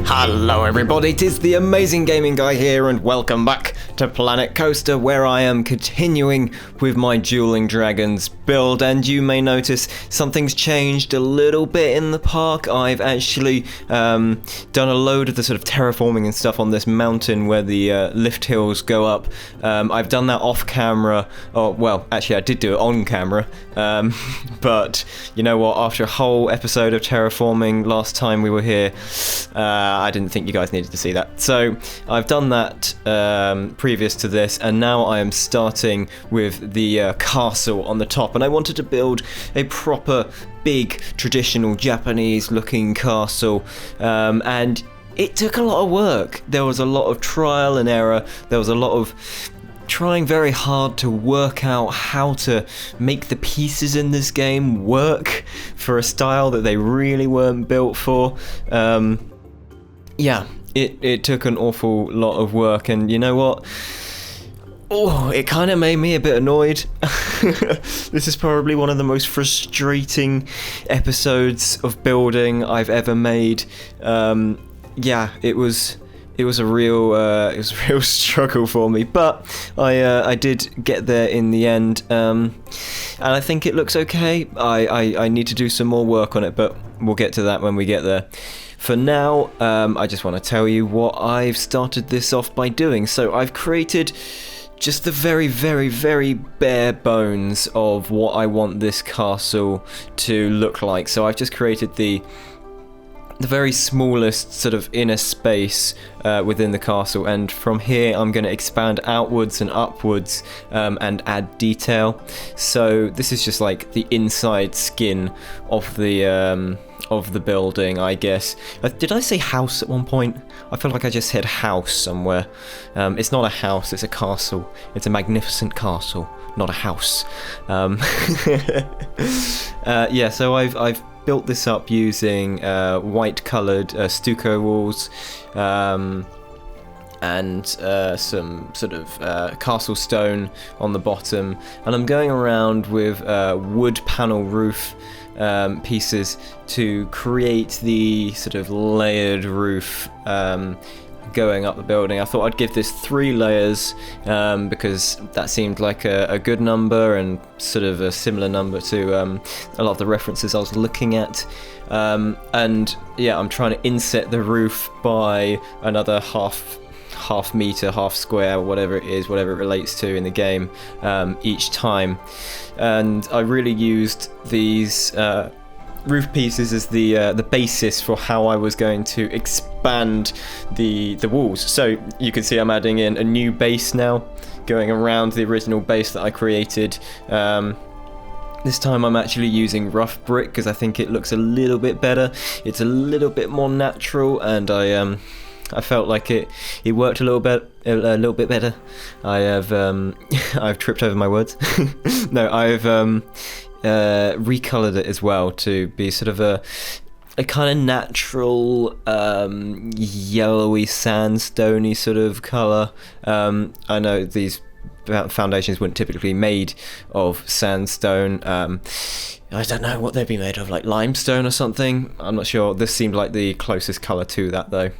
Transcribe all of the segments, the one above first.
Hello everybody, it is the Amazing Gaming Guy here, and welcome back to Planet Coaster, where I am continuing with my Dueling Dragons build. And you may notice something's changed a little bit in the park. I've actually done a load of the sort of terraforming and stuff on this mountain where the lift hills go up. I've done that off camera. Oh, well, actually I did do it on camera, but you know what, after a whole episode of terraforming last time we were here, I didn't think you guys needed to see that. So I've done that previous to this, and now I am starting with the castle on the top, and I wanted to build a proper big traditional Japanese looking castle, and it took a lot of work. There was a lot of trial and error. There was a lot of trying very hard to work out how to make the pieces in this game work for a style that they really weren't built for. Yeah, it took an awful lot of work, and you know what? Oh, it kind of made me a bit annoyed. This is probably one of the most frustrating episodes of building I've ever made. Yeah, it was a real struggle for me, but I did get there in the end, and I think it looks okay. I need to do some more work on it, but we'll get to that when we get there. For now, I just want to tell you what I've started this off by doing. So I've created just the very, very, very bare bones of what I want this castle to look like. So I've just created the very smallest sort of inner space within the castle, and from here I'm going to expand outwards and upwards and add detail. So this is just like the inside skin of the building, I guess. Did I say house at one point? I feel like I just said house somewhere. It's not a house, it's a castle. It's a magnificent castle, not a house. Yeah, so I've built this up using white coloured stucco walls, and some sort of castle stone on the bottom, and I'm going around with wood panel roof pieces to create the sort of layered roof going up the building. I thought I'd give this 3 layers because that seemed like a good number, and sort of a similar number to a lot of the references I was looking at. And yeah, I'm trying to inset the roof by another half meter, half square, whatever it is, whatever it relates to in the game, each time. And I really used these roof pieces as the basis for how I was going to expand the walls. So you can see I'm adding in a new base now, going around the original base that I created. This time I'm actually using rough brick because I think it looks a little bit better. It's a little bit more natural, and I felt like it worked a little bit better. I have I've tripped over my words. No, I've recolored it as well to be sort of a kind of natural yellowy sandstony sort of color. I know these foundations weren't typically made of sandstone. I don't know what they'd be made of, like limestone or something. I'm not sure. This seemed like the closest color to that though.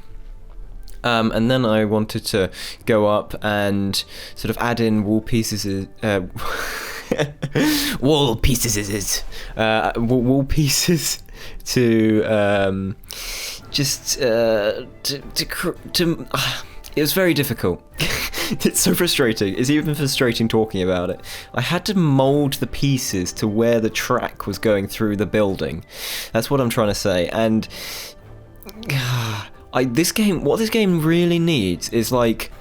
And then I wanted to go up and sort of add in wall pieces. Wall pieces to just to it was very difficult. It's so frustrating. It's even frustrating talking about it. I had to mold the pieces to where the track was going through the building. That's what I'm trying to say. And what this game really needs is, like,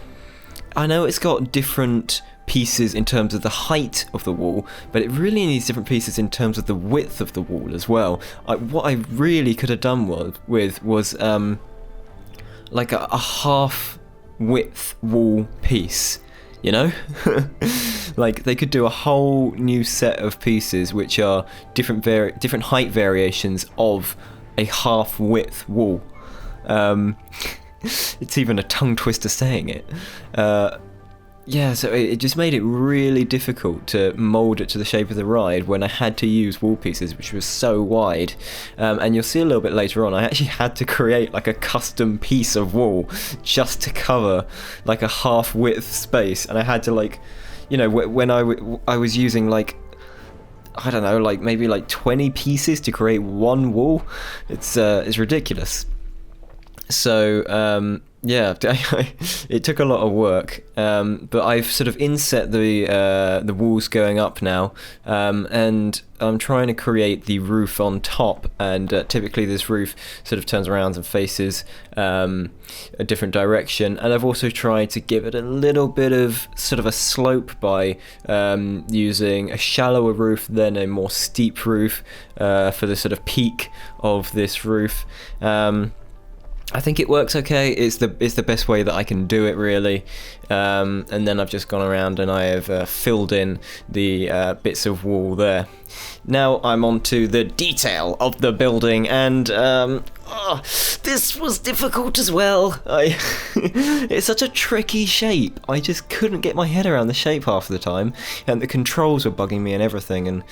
I know it's got different pieces in terms of the height of the wall, but it really needs different pieces in terms of the width of the wall as well. What I really could have done was like a half width wall piece, you know? Like, they could do a whole new set of pieces which are different height variations of a half width wall. It's even a tongue twister saying it. Yeah, so it just made it really difficult to mould it to the shape of the ride when I had to use wall pieces, which was so wide. And you'll see a little bit later on, I actually had to create like a custom piece of wall just to cover like a half width space. And I had to like, you know, when I was using like, I don't know, like maybe like 20 pieces to create one wall. It's ridiculous. So yeah, it took a lot of work, but I've sort of inset the walls going up now, and I'm trying to create the roof on top. And typically this roof sort of turns around and faces a different direction. And I've also tried to give it a little bit of sort of a slope by using a shallower roof than a more steep roof for the sort of peak of this roof. I think it works okay. It's the best way that I can do it, really. And then I've just gone around and I have filled in the bits of wall there. Now I'm on to the detail of the building, and this was difficult as well. It's such a tricky shape. I just couldn't get my head around the shape half the time, and the controls were bugging me and everything. And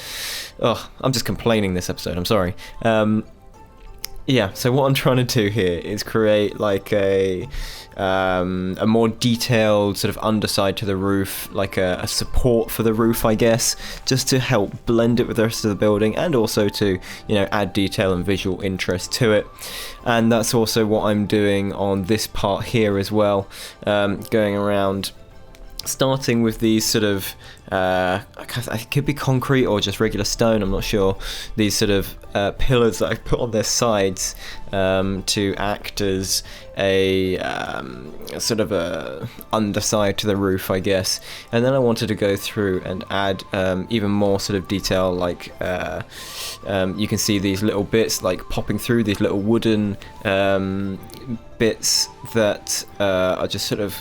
I'm just complaining this episode. I'm sorry. Yeah, so what I'm trying to do here is create like a more detailed sort of underside to the roof, like a support for the roof, I guess, just to help blend it with the rest of the building, and also to, you know, add detail and visual interest to it. And that's also what I'm doing on this part here as well, going around, starting with these sort of it could be concrete or just regular stone, I'm not sure, these sort of pillars that I've put on their sides to act as a sort of a underside to the roof, I guess. And then I wanted to go through and add even more sort of detail, like you can see these little bits like popping through, these little wooden bits that are just sort of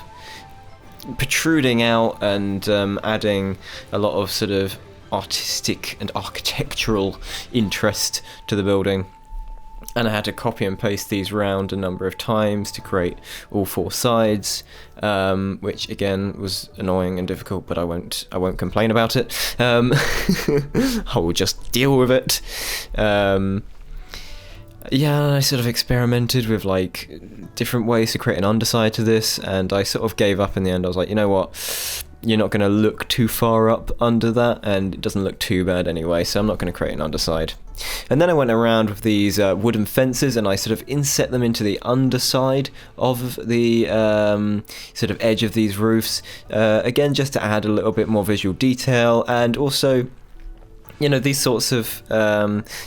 protruding out, and adding a lot of sort of artistic and architectural interest to the building. And I had to copy and paste these around a number of times to create all four sides, which again was annoying and difficult, but I won't complain about it. I will just deal with it. Yeah, I sort of experimented with like different ways to create an underside to this, and I sort of gave up in the end. I was like, you know what, you're not going to look too far up under that, and it doesn't look too bad anyway, so I'm not going to create an underside. And then I went around with these wooden fences, and I sort of inset them into the underside of the sort of edge of these roofs, again just to add a little bit more visual detail, and also, you know, these sorts of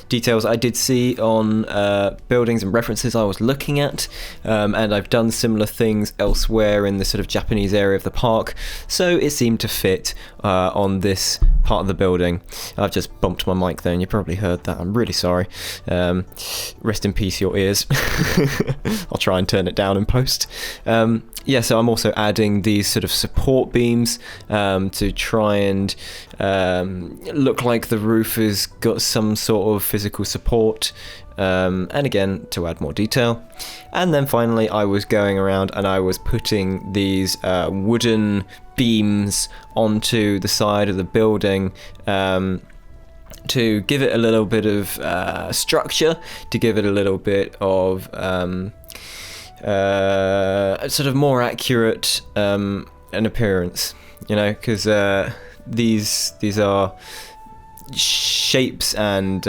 details I did see on buildings and references I was looking at, and I've done similar things elsewhere in the sort of Japanese area of the park, so it seemed to fit on this part of the building. I've just bumped my mic there and you probably heard that. I'm really sorry. Rest in peace, your ears. I'll try and turn it down in post. Yeah, so I'm also adding these sort of support beams to try and look like the roof has got some sort of physical support, and again to add more detail. And then finally I was going around and I was putting these wooden beams onto the side of the building to give it a little bit of structure, to give it a little bit of sort of more accurate an appearance, you know, because these are shapes and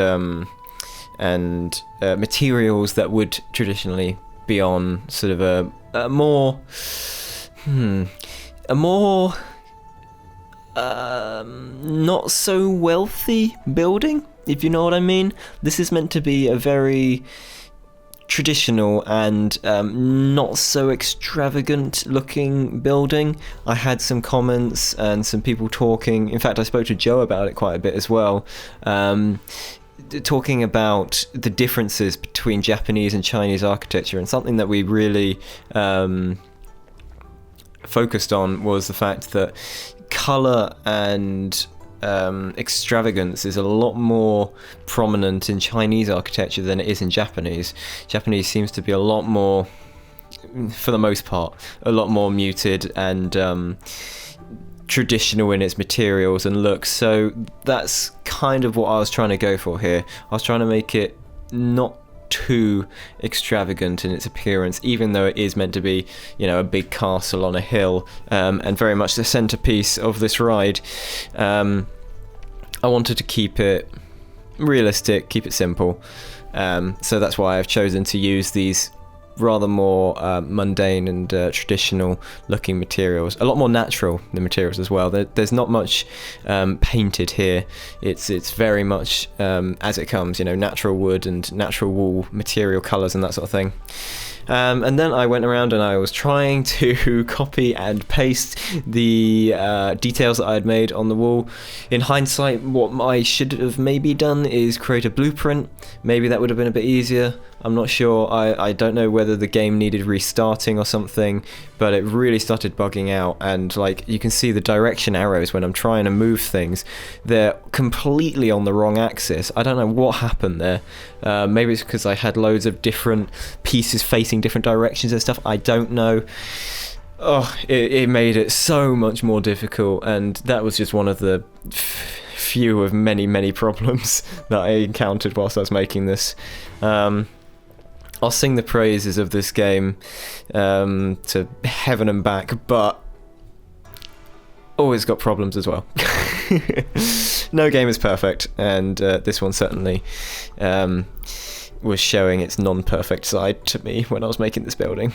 materials that would traditionally be on sort of a more not so wealthy building, if you know what I mean. This is meant to be a very traditional and not so extravagant looking building. I had some comments and some people talking, in fact I spoke to Joe about it quite a bit as well, talking about the differences between Japanese and Chinese architecture, and something that we really focused on was the fact that colour and extravagance is a lot more prominent in Chinese architecture than it is in Japanese. Japanese seems to be a lot more for the most part, a lot more muted and traditional in its materials and looks. So that's kind of what I was trying to go for here. I was trying to make it not too extravagant in its appearance, even though it is meant to be, you know, a big castle on a hill, and very much the centerpiece of this ride. I wanted to keep it realistic, keep it simple, so that's why I've chosen to use these rather more mundane and traditional looking materials, a lot more natural the materials as well. There's not much painted here. It's very much as it comes, you know, natural wood and natural wool material colors and that sort of thing. And then I went around and I was trying to copy and paste the details that I had made on the wall. In hindsight, what I should have maybe done is create a blueprint. Maybe that would have been a bit easier. I'm not sure. I don't know whether the game needed restarting or something, but it really started bugging out, and like you can see the direction arrows when I'm trying to move things, they're completely on the wrong axis. I don't know what happened there. Maybe it's because I had loads of different pieces facing different directions and stuff. I don't know. Oh, it made it so much more difficult, and that was just one of the few of many problems that I encountered whilst I was making this. I'll sing the praises of this game to heaven and back, but always got problems as well. No game is perfect, and this one certainly was showing its non-perfect side to me when I was making this building.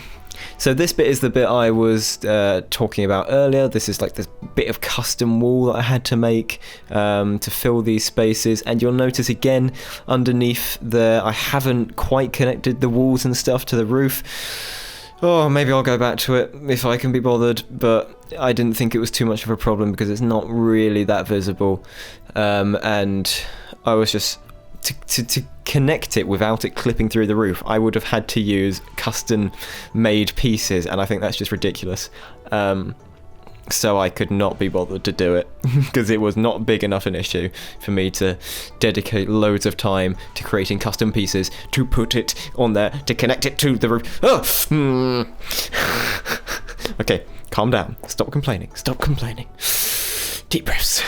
So this bit is the bit I was talking about earlier. This is like this bit of custom wall that I had to make to fill these spaces, and you'll notice again underneath there I haven't quite connected the walls and stuff to the roof. Oh, maybe I'll go back to it if I can be bothered, but I didn't think it was too much of a problem because it's not really that visible, and I was just to connect it without it clipping through the roof, I would have had to use custom made pieces, and I think that's just ridiculous. So I could not be bothered to do it because it was not big enough an issue for me to dedicate loads of time to creating custom pieces to put it on there to connect it to the roof. Oh! Okay, calm down. Stop complaining. Stop complaining. Deep breaths.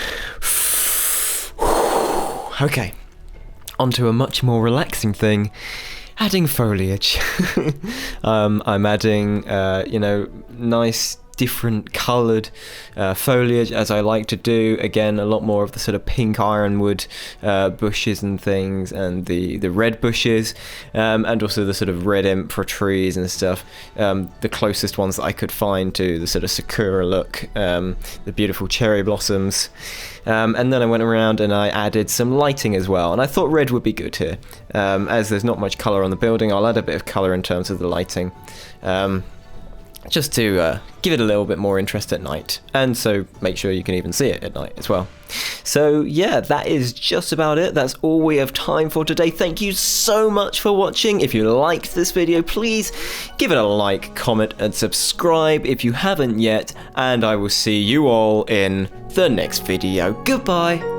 Okay. Onto a much more relaxing thing, adding foliage. I'm adding, you know, nice different coloured foliage, as I like to do. Again, a lot more of the sort of pink ironwood bushes and things, and the red bushes, and also the sort of red emperor trees and stuff, the closest ones that I could find to the sort of sakura look, the beautiful cherry blossoms. And then I went around and I added some lighting as well, and I thought red would be good here. As there's not much colour on the building, I'll add a bit of colour in terms of the lighting, just to give it a little bit more interest at night, and so make sure you can even see it at night as well. So yeah, that is just about it. That's all we have time for today. Thank you so much for watching. If you liked this video, please give it a like, comment and subscribe if you haven't yet, and I will see you all in the next video. Goodbye.